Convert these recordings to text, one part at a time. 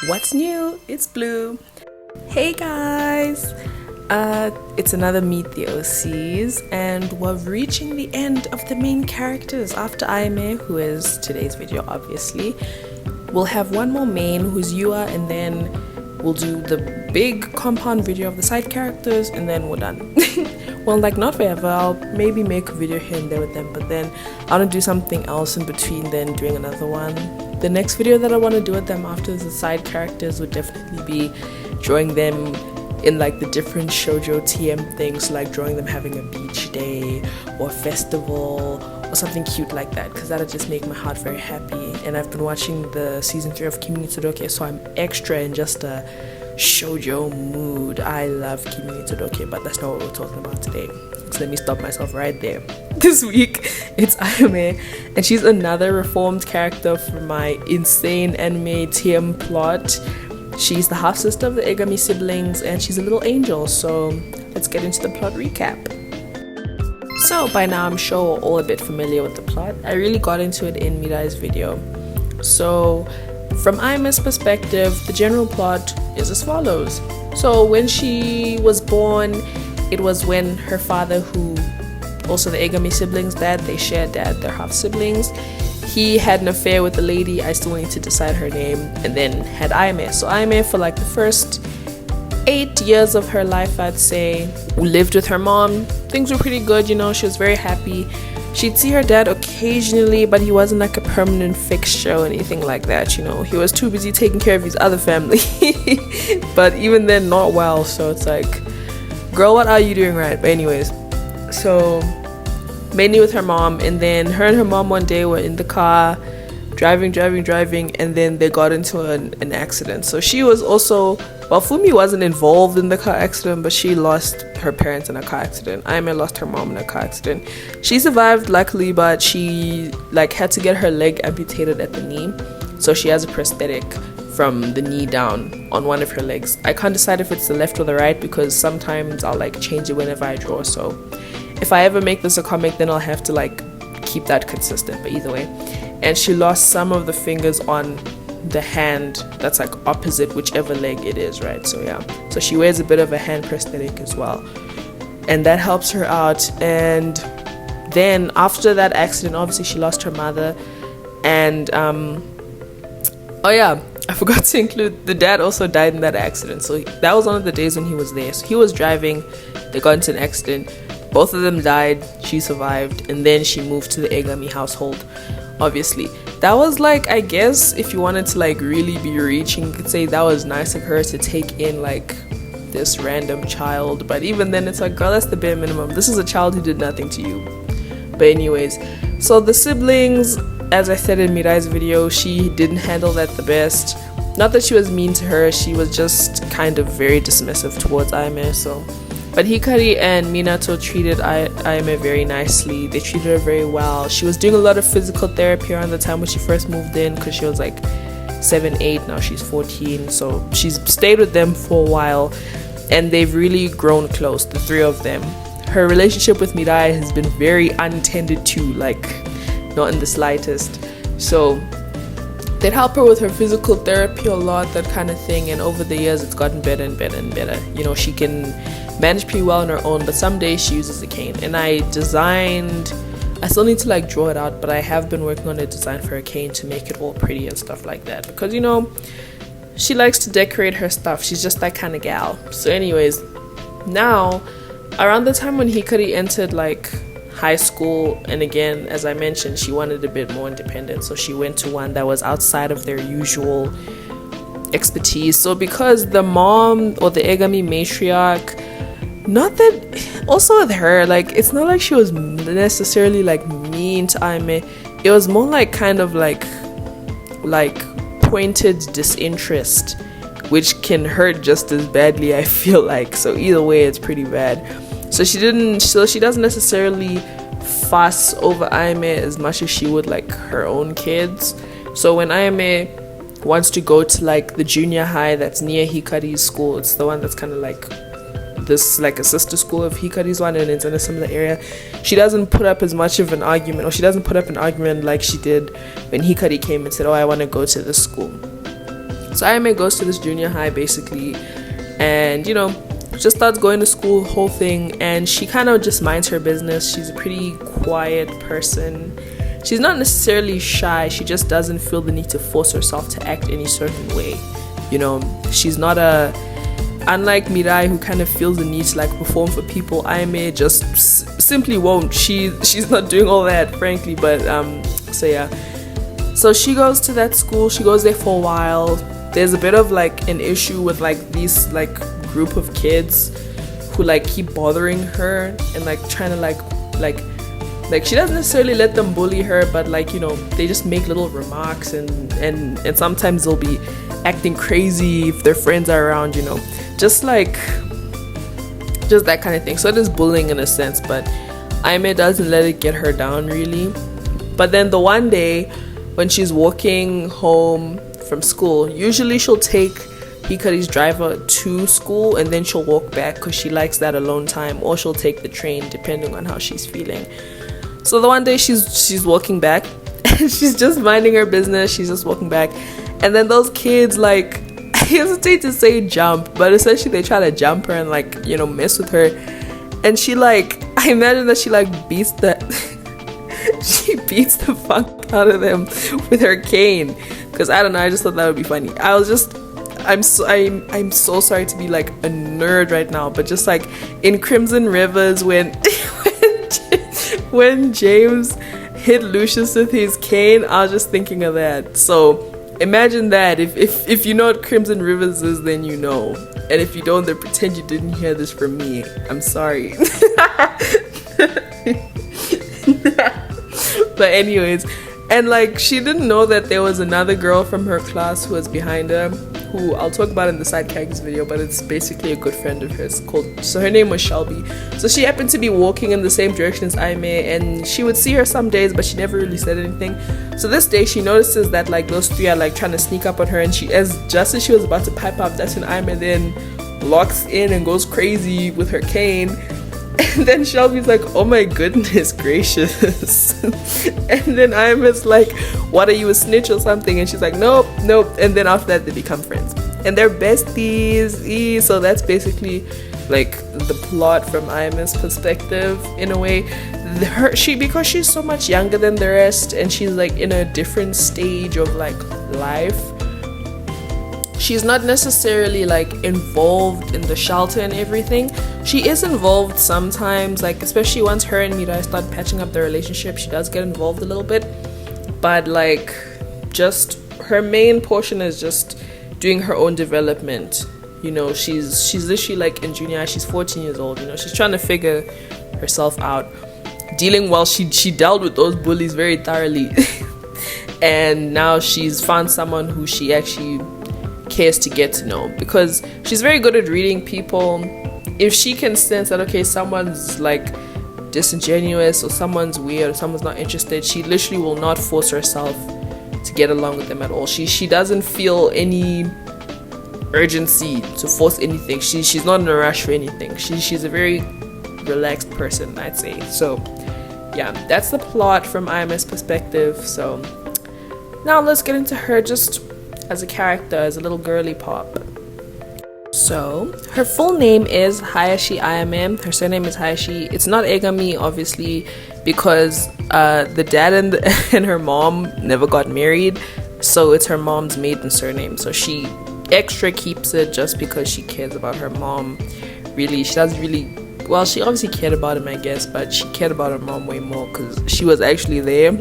What's new? It's Blue. Hey guys! It's another Meet the OCs, and we're reaching the end of the main characters. After Ayame, who is today's video obviously, we'll have one more main who's Yua, and then we'll do the big compound video of the side characters, and then we're done. Well, like not forever, I'll maybe make a video here and there with them, but then I want to do something else in between then doing another one. The next video that I want to do with them after the side characters would definitely be drawing them in like the different shoujo TM things, like drawing them having a beach day or a festival or something cute like that, because that'll just make my heart very happy. And I've been watching the season 3 of Kimi ni Todoke, so I'm extra in just a shoujo mood. I love Kimi ni Todoke, but that's not what we're talking about today. So let me stop myself right there. This week it's Ayame, and she's another reformed character from my insane anime TM plot. She's the half sister of the Ayame siblings, and she's a little angel. So let's get into the plot recap. So by now I'm sure we're all a bit familiar with the plot. I really got into it in Mirai's video. So from Ayame's perspective, the general plot is as follows. So when she was born, it was when her father, who also the Ayame siblings' dad, they share dad, they're half siblings, he had an affair with a lady, I still need to decide her name, and then had Ayame. So Ayame, for like the first 8 years of her life, I'd say, lived with her mom. Things were pretty good, you know, she was very happy. She'd see her dad occasionally, but he wasn't like a permanent fixture or anything like that, you know. He was too busy taking care of his other family. But even then, not well, so it's like, girl, what are you doing right? But anyways, so mainly with her mom, and then her and her mom one day were in the car driving, and then they got into an accident. So she was also, well, Fumi wasn't involved in the car accident, but she lost her parents in a car accident. Ayame lost her mom in a car accident. She survived luckily, but she like had to get her leg amputated at the knee, so she has a prosthetic from the knee down on one of her legs. I can't decide if it's the left or the right, because sometimes I'll like change it whenever I draw, so if I ever make this a comic, then I'll have to like keep that consistent, but either way. And she lost some of the fingers on the hand that's like opposite whichever leg it is, right? So yeah, so she wears a bit of a hand prosthetic as well, and that helps her out. And then after that accident, obviously she lost her mother, and oh yeah, I forgot to include the dad also died in that accident. So that was one of the days when he was there. So he was driving, they got into an accident, both of them died, she survived, and then she moved to the Ayame household. Obviously that was like, I guess if you wanted to like really be reaching, you could say that was nice of her to take in like this random child, but even then it's like, girl, that's the bare minimum. This is a child who did nothing to you. But anyways, so the siblings, as I said in Mirai's video, she didn't handle that the best. Not that she was mean to her, she was just kind of very dismissive towards Ayame. So but Hikari and Minato treated Ayame very nicely. They treated her very well. She was doing a lot of physical therapy around the time when she first moved in, because she was like 7, 8, now she's 14. So she's stayed with them for a while, and they've really grown close, the three of them. Her relationship with Mirai has been very untended to, like not in the slightest. So they'd help her with her physical therapy a lot, that kind of thing, and over the years it's gotten better and better and better. You know, she can manage pretty well on her own, but some days she uses a cane. And I still need to like draw it out, but I have been working on a design for a cane to make it all pretty and stuff like that, because you know, she likes to decorate her stuff. She's just that kind of gal. So anyways, now around the time when Hikari entered like high school, and again, as I mentioned, she wanted a bit more independent, so she went to one that was outside of their usual expertise. So because the mom or the Ayame matriarch, not that, also with her, like it's not like she was necessarily like mean to Ayame. It was more like kind of like pointed disinterest, which can hurt just as badly, I feel like. So either way, it's pretty bad. So she doesn't necessarily fuss over Ayame as much as she would like her own kids. So when Ayame wants to go to like the junior high that's near Hikari's school, it's the one that's kind of like this, like a sister school of Hikari's one, and it's in a similar area, she doesn't put up as much of an argument, or she doesn't put up an argument like she did when Hikari came and said, oh, I want to go to this school. So Ayame goes to this junior high basically, and you know, just starts going to school, whole thing, and she kind of just minds her business. She's a pretty quiet person. She's not necessarily shy, she just doesn't feel the need to force herself to act any certain way. You know, she's not unlike Mirai, who kind of feels the need to like perform for people. Ayame just simply won't. She's not doing all that, frankly. But so yeah, so she goes to that school. She goes there for a while. There's a bit of like an issue with like these like group of kids who like keep bothering her and like trying to like she doesn't necessarily let them bully her, but like, you know, they just make little remarks and sometimes they'll be acting crazy if their friends are around, you know, just that kind of thing. So it is bullying in a sense, but Ayame doesn't let it get her down really. But then the one day when she's walking home from school, usually she'll take Hikari's driver to school and then she'll walk back because she likes that alone time, or she'll take the train depending on how she's feeling. So the one day she's walking back and she's just minding her business, she's just walking back, and then those kids, like, I hesitate to say jump, but essentially they try to jump her and like, you know, mess with her, and she like, I imagine that she like beats the she beats the fuck out of them with her cane, because I don't know, I just thought that would be funny. I'm so sorry to be like a nerd right now, but just like in Crimson Rivers when James hit Lucius with his cane, I was just thinking of that. So imagine that. If you know what Crimson Rivers is, then you know, and if you don't, then pretend you didn't hear this from me. I'm sorry. But anyways, and like she didn't know that there was another girl from her class who was behind her, who I'll talk about in the side characters video, but it's basically a good friend of hers so her name was Shelby. So she happened to be walking in the same direction as Ayame, and she would see her some days, but she never really said anything. So this day she notices that like those three are like trying to sneak up on her, and just as she was about to pipe up, that's when Ayame then locks in and goes crazy with her cane. And then Shelby's like, oh my goodness gracious. And then Ayame's like, what, are you a snitch or something? And she's like, nope. And then after that they become friends and they're besties. So that's basically like the plot from Ayame's perspective in a way. Because she's so much younger than the rest and she's like in a different stage of like life, she's not necessarily like involved in the shelter and everything. She is involved sometimes, like especially once her and Mirai start patching up their relationship, she does get involved a little bit, but like just her main portion is just doing her own development. You know, she's literally like in junior high, she's 14 years old, you know, she's trying to figure herself out, she dealt with those bullies very thoroughly. And now she's found someone who she actually cares to get to know, because she's very good at reading people. If she can sense that, okay, someone's like disingenuous or someone's weird or someone's not interested, she literally will not force herself to get along with them at all. She doesn't feel any urgency to force anything. She's not in a rush for anything. She's a very relaxed person, I'd say. So yeah, that's the plot from Ayame's perspective. So now let's get into her just as a character, as a little girly pop. So her full name is Hayashi Ayame. Her surname is Hayashi. It's not Egami, obviously, because the dad and her mom never got married, so it's her mom's maiden surname. So she extra keeps it just because she cares about her mom. Really, she doesn't really, well, she obviously cared about him, I guess, but she cared about her mom way more because she was actually there.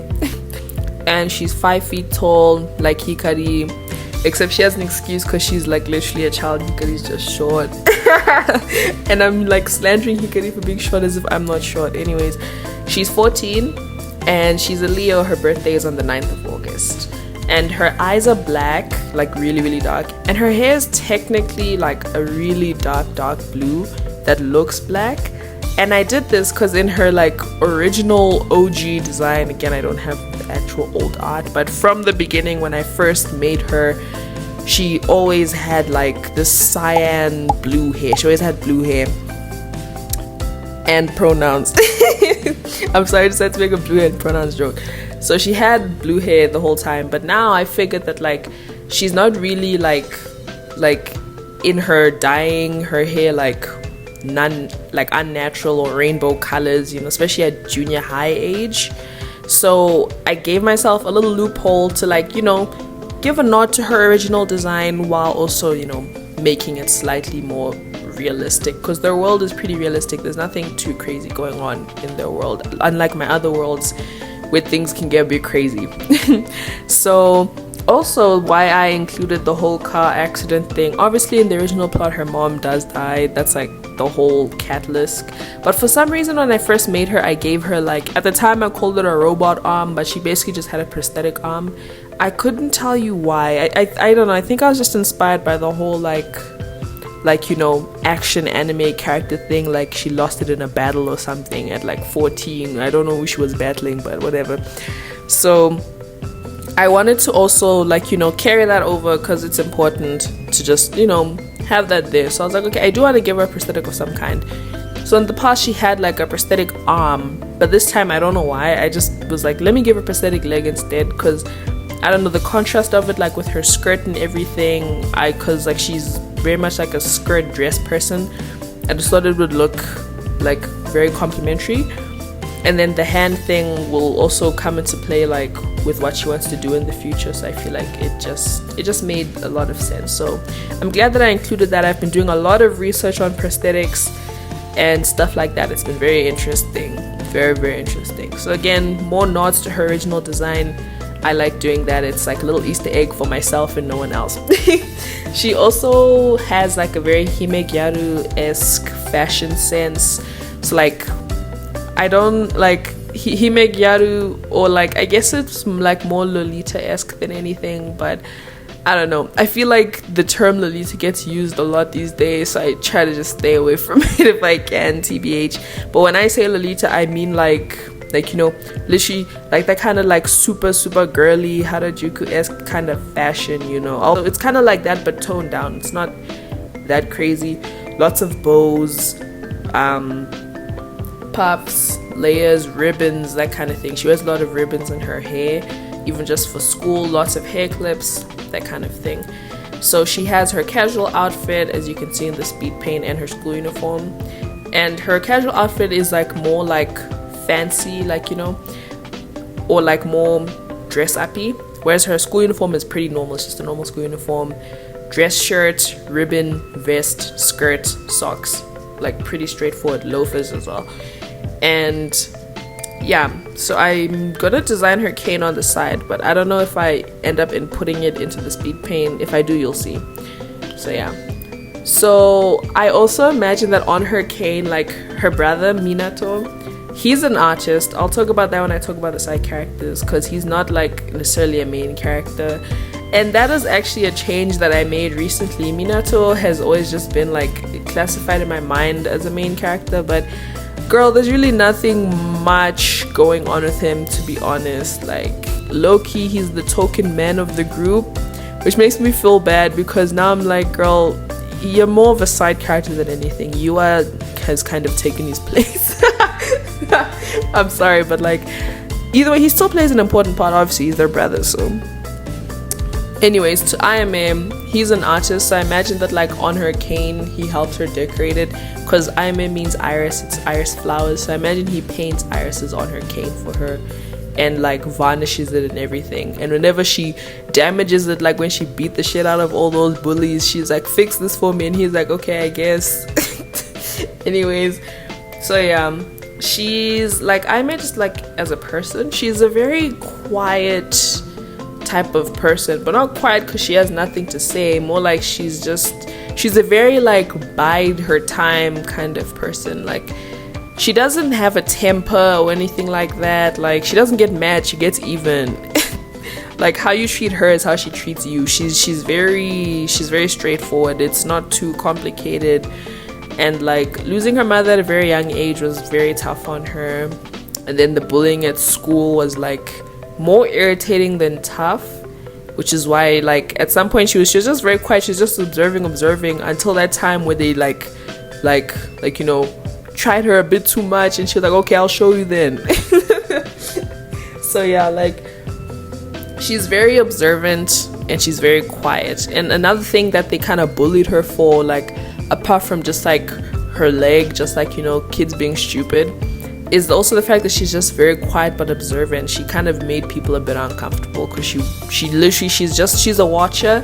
And she's 5 feet tall like Hikari, except she has an excuse because she's like literally a child. Hikari's just short. And I'm like slandering Hikari for being short as if I'm not short. Anyways, she's 14 and she's a Leo. Her birthday is on the 9th of August. And her eyes are black, like really, really dark. And her hair is technically like a really dark blue that looks black. And I did this because in her like original OG design, again, I don't have the actual old art, but from the beginning when I first made her, she always had like this cyan blue hair. She always had blue hair. And pronouns. I'm sorry, I decided to make a blue hair and pronouns joke. So she had blue hair the whole time, but now I figured that like she's not really like in her dyeing her hair like unnatural or rainbow colors, especially at junior high age. So I gave myself a little loophole to give a nod to her original design while also making it slightly more realistic, because their world is pretty realistic. There's nothing too crazy going on in their world, unlike my other worlds where things can get a bit crazy. So also why I included the whole car accident thing, obviously in the original plot her mom does die, that's like the whole catalyst, but for some reason when I first made her, I gave her at the time I called it a robot arm, but she basically just had a prosthetic arm. I couldn't tell you why. I don't know, I think I was just inspired by the whole action anime character thing, like she lost it in a battle or something at 14. I don't know who she was battling, but whatever. So I wanted to also carry that over, because it's important to just have that there. So I was like, okay, I do want to give her a prosthetic of some kind. So in the past she had a prosthetic arm, but this time I don't know why, I just was like, let me give her a prosthetic leg instead, because I don't know, the contrast of it with her skirt and everything, because she's very much a skirt dress person, I just thought it would look very complimentary. And then the hand thing will also come into play with what she wants to do in the future, so I feel like it just made a lot of sense. So I'm glad that I included that. I've been doing a lot of research on prosthetics and stuff like that. It's been very interesting, very, very interesting. So again, more nods to her original design. I like doing that. It's a little Easter egg for myself and no one else. She also has a very Hime Gyaru-esque fashion sense. So I don't Hime Gyaru, or I guess it's more Lolita-esque than anything, but I don't know. I feel the term Lolita gets used a lot these days, so I try to just stay away from it if I can, TBH. But when I say Lolita, I mean literally that kind of super girly Harajuku-esque kind of fashion, although it's kind of like that but toned down. It's not that crazy. Lots of bows, puffs, layers, ribbons, that kind of thing. She wears a lot of ribbons in her hair, even just for school. Lots of hair clips, that kind of thing. So she has her casual outfit, as you can see in the speed paint, and her school uniform. And her casual outfit is more fancy, or more dress uppy, whereas her school uniform is pretty normal. It's just a normal school uniform, dress shirt, ribbon, vest, skirt, socks, pretty straightforward, loafers as well. And yeah, so I'm gonna design her cane on the side, but I don't know if I end up putting it into the speed paint. If I do, you'll see. So yeah, so I also imagine that on her cane, her brother Minato, he's an artist. I'll talk about that when I talk about the side characters, because he's not necessarily a main character. And that is actually a change that I made recently. Minato has always just been classified in my mind as a main character, but girl, there's really nothing much going on with him, to be honest. Low-key, he's the token man of the group, which makes me feel bad, because now I'm girl, you're more of a side character than anything. Yua has kind of taken his place. I'm sorry, but either way, he still plays an important part. Obviously, he's their brother. So anyways, to Ayame, he's an artist, so I imagine that on her cane he helped her decorate it, because Ayame means iris, it's iris flowers, so I imagine he paints irises on her cane for her and varnishes it and everything. And whenever she damages it, when she beat the shit out of all those bullies, she's fix this for me, and he's okay, I guess. Anyways, so yeah, she's I meant just as a person, she's a very quiet type of person, but not quiet because she has nothing to say, more she's a very bide her time kind of person. She doesn't have a temper or anything like that. She doesn't get mad, she gets even. How you treat her is how she treats you. She's very straightforward. It's not too complicated. And losing her mother at a very young age was very tough on her, and then the bullying at school was more irritating than tough, which is why at some point she was just very quiet. She was just observing until that time where they tried her a bit too much, and she was okay, I'll show you then. So yeah, she's very observant and she's very quiet. And another thing that they kind of bullied her for, like apart from just like her leg, just like, you know, kids being stupid, is also the fact that she's just very quiet but observant. She kind of made people a bit uncomfortable because she literally, she's a watcher,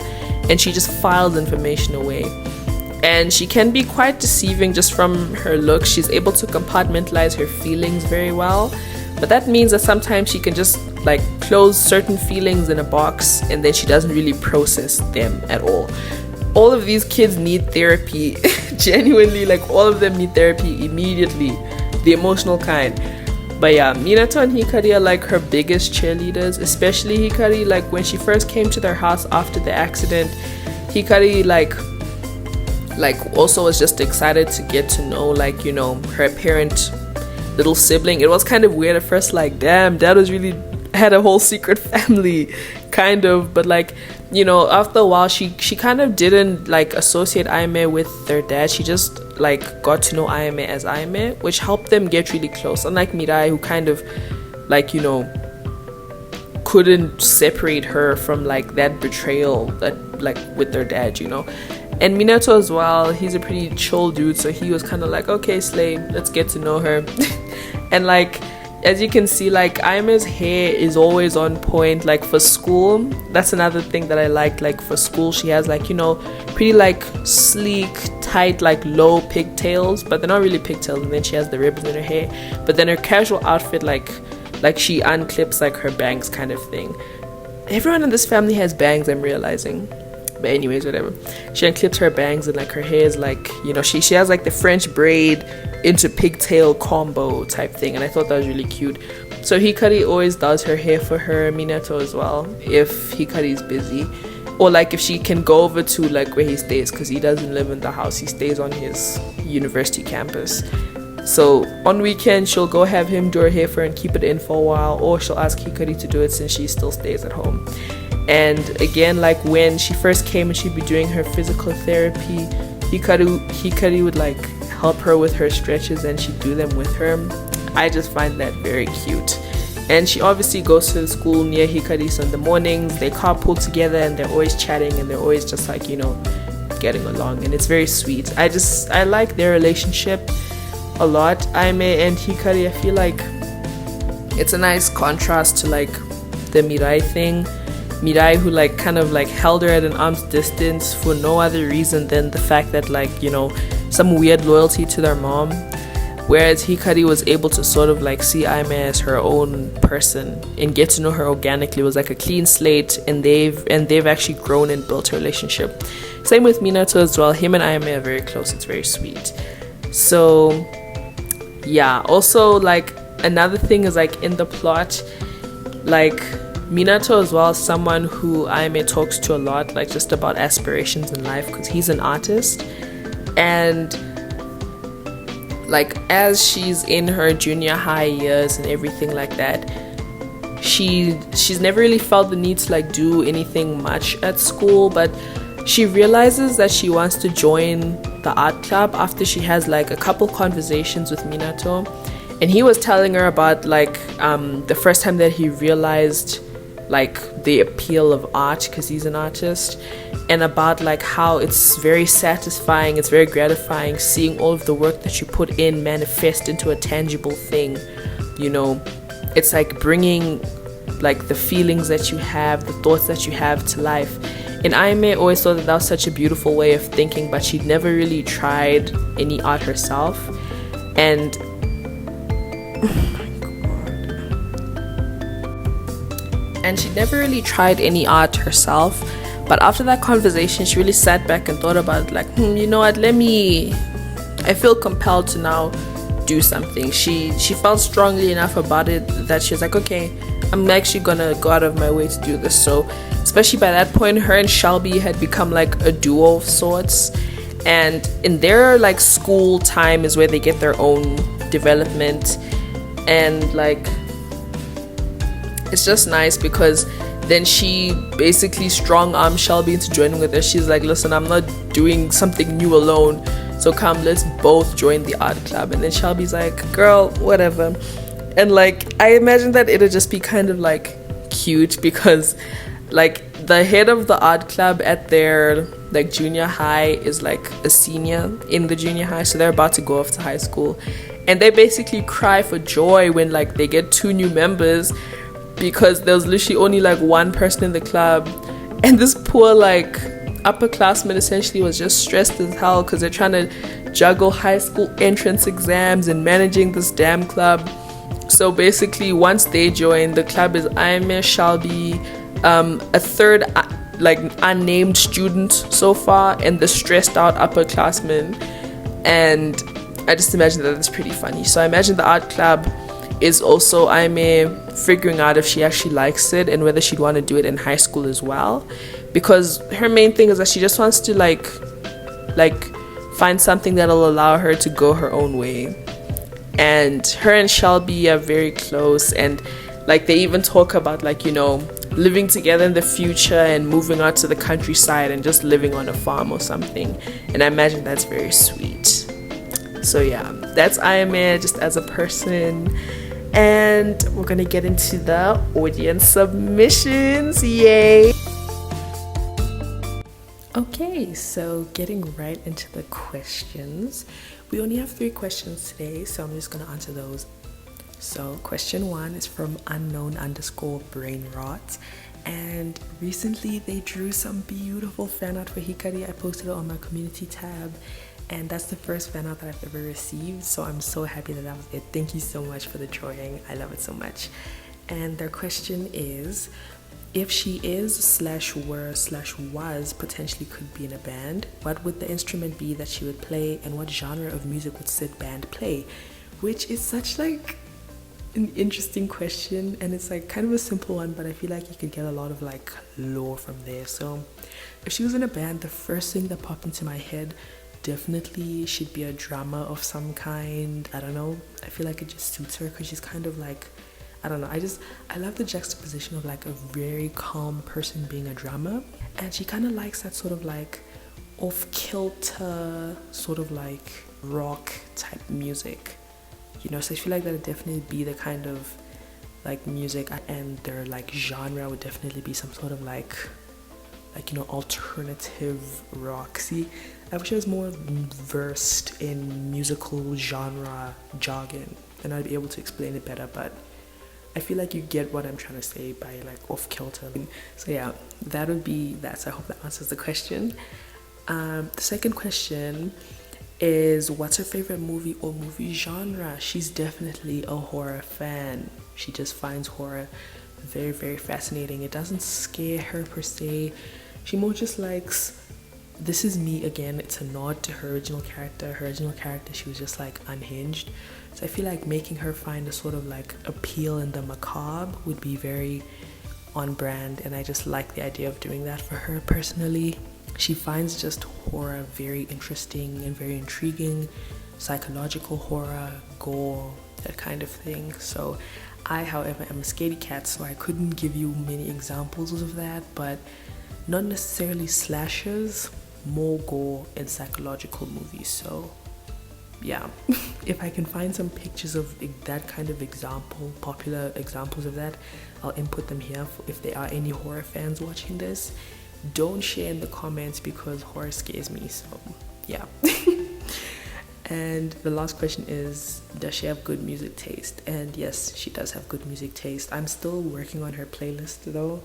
and she just files information away. And she can be quite deceiving just from her looks. She's able to compartmentalize her feelings very well, but that means that sometimes she can just like close certain feelings in a box, and then she doesn't really process them at all of these kids need therapy. Genuinely, like all of them need therapy immediately, the emotional kind. But yeah, Minato and Hikari are like her biggest cheerleaders, especially Hikari. Like when she first came to their house after the accident, Hikari like also was just excited to get to know, like, you know, her apparent little sibling. It was kind of weird at first, like, damn, dad was really had a whole secret family, kind of. But like, you know, after a while she kind of didn't like associate Ayame with their dad. She just like got to know Ayame as Ayame, which helped them get really close, unlike Mirai, who kind of like, you know, couldn't separate her from like that betrayal that like with their dad, you know. And Minato as well, he's a pretty chill dude, so he was kind of like, okay, Slay, let's get to know her. And like, as you can see, like Ayame's hair is always on point. Like for school, that's another thing that I liked. Like for school, she has like, you know, pretty like sleek, tight, like low pigtails, but they're not really pigtails. And then she has the ribbons in her hair. But then her casual outfit, like she unclips like her bangs kind of thing. Everyone in this family has bangs, I'm realizing. But anyways, whatever. She unclips her bangs, and like her hair is like, you know, she has like the French braid into pigtail combo type thing, and I thought that was really cute. So Hikari always does her hair for her, Minato as well, if Hikari is busy, or like if she can go over to like where he stays, because he doesn't live in the house, he stays on his university campus. So on weekends she'll go have him do her hair for her and keep it in for a while, or she'll ask Hikari to do it since she still stays at home. And again, like when she first came and she'd be doing her physical therapy, Hikari would like help her with her stretches, and she'd do them with her. I just find that very cute. And she obviously goes to the school near Hikari, so in the mornings they carpool together, and they're always chatting, and they're always just like, you know, getting along, and it's very sweet. I like their relationship a lot. Ayame and Hikari, I feel like it's a nice contrast to like the Mirai thing. Mirai, who like kind of like held her at an arm's distance for no other reason than the fact that, like, you know, some weird loyalty to their mom, whereas Hikari was able to sort of like see Ayame as her own person and get to know her organically. It was like a clean slate, and they've actually grown and built a relationship. Same with Minato as well. Him and Ayame are very close. It's very sweet. So yeah, also like another thing is like in the plot, like Minato as well is someone who Ayame talks to a lot, like just about aspirations in life, because he's an artist. And like as she's in her junior high years and everything like that, she's never really felt the need to like do anything much at school, but she realizes that she wants to join the art club after she has like a couple conversations with Minato. And he was telling her about like the first time that he realized like the appeal of art, because he's an artist, and about like how it's very satisfying, it's very gratifying seeing all of the work that you put in manifest into a tangible thing. You know, it's like bringing like the feelings that you have, the thoughts that you have to life. And Ayame always thought that was such a beautiful way of thinking, but she'd never really tried any art herself. And she'd never really tried any art herself. But after that conversation, she really sat back and thought about it, like, you know what, I feel compelled to now do something. She felt strongly enough about it that she was like, okay, I'm actually gonna go out of my way to do this. So especially by that point, her and Shelby had become like a duo of sorts, and in their like school time is where they get their own development. And like it's just nice because then she basically strong-armed Shelby into joining with her. She's like, listen, I'm not doing something new alone, so come, let's both join the art club. And then Shelby's like, girl, whatever. And like I imagine that it'll just be kind of like cute, because like the head of the art club at their like junior high is like a senior in the junior high, so they're about to go off to high school, and they basically cry for joy when like they get 2 new members, because there was literally only like 1 person in the club, and this poor like upperclassman essentially was just stressed as hell because they're trying to juggle high school entrance exams and managing this damn club. So basically once they join, the club is Ayame, Shelby, a third like unnamed student so far, and the stressed out upperclassmen. And I just imagine that it's pretty funny. So I imagine the art club is also Ayame figuring out if she actually likes it and whether she'd want to do it in high school as well, because her main thing is that she just wants to like find something that'll allow her to go her own way. And her and Shelby are very close, and like they even talk about like, you know, living together in the future and moving out to the countryside and just living on a farm or something. And I imagine that's very sweet. So yeah, that's Ayame just as a person. And we're gonna get into the audience submissions. Yay! Okay, so getting right into the questions. We only have 3 questions today, so I'm just gonna answer those. So question 1 is from unknown_brainrot, and recently they drew some beautiful fan art for Hikari. I posted it on my community tab, and that's the first fan art that I've ever received, so I'm so happy that that was it. Thank you so much for the drawing. I love it so much. And their question is, if she is/were/was potentially could be in a band, what would the instrument be that she would play, and what genre of music would said band play? Which is such like an interesting question, and it's like kind of a simple one, but I feel like you could get a lot of like lore from there. So if she was in a band, the first thing that popped into my head definitely she'd be a drummer of some kind. I don't know, I feel like it just suits her because she's kind of like, I don't know, I love the juxtaposition of like a very calm person being a drummer, and she kind of likes that sort of like off-kilter sort of like rock type music, you know. So I feel like that would definitely be the kind of like music, and their like genre would definitely be some sort of like you know, alternative rock. See, I wish I was more versed in musical genre jargon and I'd be able to explain it better, but I feel like you get what I'm trying to say by like off kilter. So yeah, that would be that. So I hope that answers the question. The second question is, what's her favorite movie or movie genre? She's definitely a horror fan. She just finds horror very, very fascinating. It doesn't scare her per se. She more just likes, this is me again, it's a nod to her original character. Her original character, she was just like unhinged. So I feel like making her find a sort of like appeal in the macabre would be very on brand, and I just like the idea of doing that for her personally. She finds just horror very interesting and very intriguing, psychological horror, gore, that kind of thing. So I, however, am a scaredy cat, so I couldn't give you many examples of that, but not necessarily slashers, more gore and psychological movies. So yeah, if I can find some pictures of that kind of example, popular examples of that, I'll input them here if there are any horror fans watching this. Don't share in the comments because horror scares me, so yeah. And the last question is, does she have good music taste? And yes, she does have good music taste. I'm still working on her playlist though.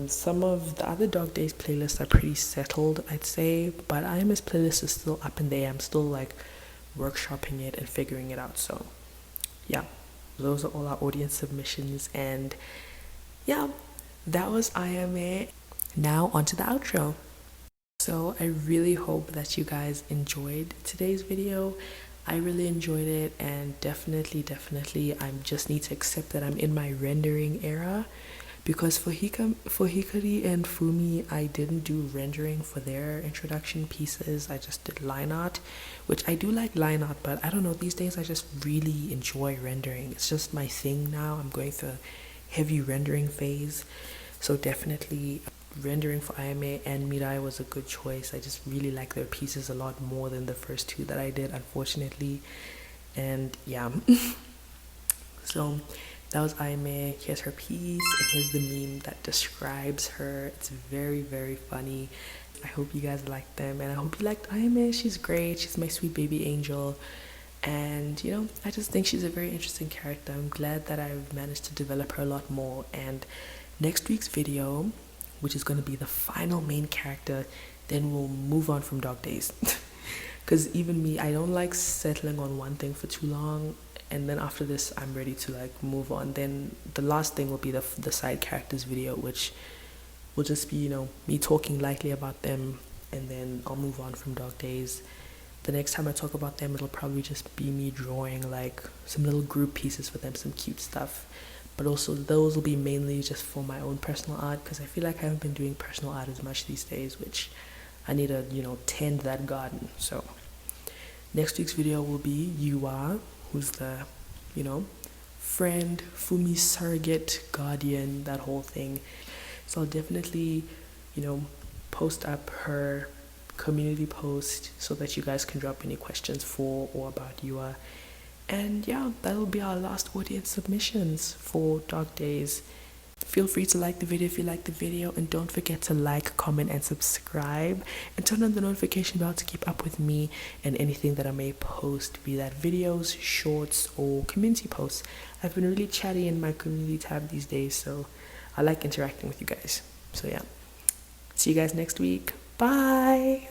Some of the other Dog Days playlists are pretty settled, I'd say, but Ayame's playlist is still up in there. I'm still like workshopping it and figuring it out. So yeah, those are all our audience submissions, and yeah, that was Ayame. Now onto the outro. So I really hope that you guys enjoyed today's video. I really enjoyed it, and definitely I just need to accept that I'm in my rendering era, because for Hikari and Fumi, I didn't do rendering for their introduction pieces. I just did line art, which I do like line art, but I don't know, these days I just really enjoy rendering. It's just my thing now. I'm going through a heavy rendering phase, so definitely rendering for Ayame and Mirai was a good choice. I just really like their pieces a lot more than the first 2 that I did, unfortunately. And yeah, so that was Ayame. Here's her piece, and here's the meme that describes her. It's very, very funny. I hope you guys liked them, and I hope you liked Ayame. She's great. She's my sweet baby angel. And I just think she's a very interesting character. I'm glad that I've managed to develop her a lot more. And next week's video, which is going to be the final main character, then we'll move on from Dog Days. Because even me, I don't like settling on one thing for too long, and then after this I'm ready to like move on. Then the last thing will be the side characters video, which will just be me talking lightly about them, and then I'll move on from Dog Days. The next time I talk about them, it'll probably just be me drawing like some little group pieces for them, some cute stuff. But also those will be mainly just for my own personal art, because I feel like I haven't been doing personal art as much these days, which I need to tend that garden. So next week's video will be Yua, who's the friend, Fumi surrogate, guardian, that whole thing. So I'll definitely post up her community post so that you guys can drop any questions for or about Yua. And yeah, that'll be our last audience submissions for Dog Days. Feel free to like the video if you like the video, and don't forget to like, comment, and subscribe, and turn on the notification bell to keep up with me and anything that I may post, be that videos, shorts, or community posts. I've been really chatty in my community tab these days, so I like interacting with you guys. So yeah, see you guys next week. Bye.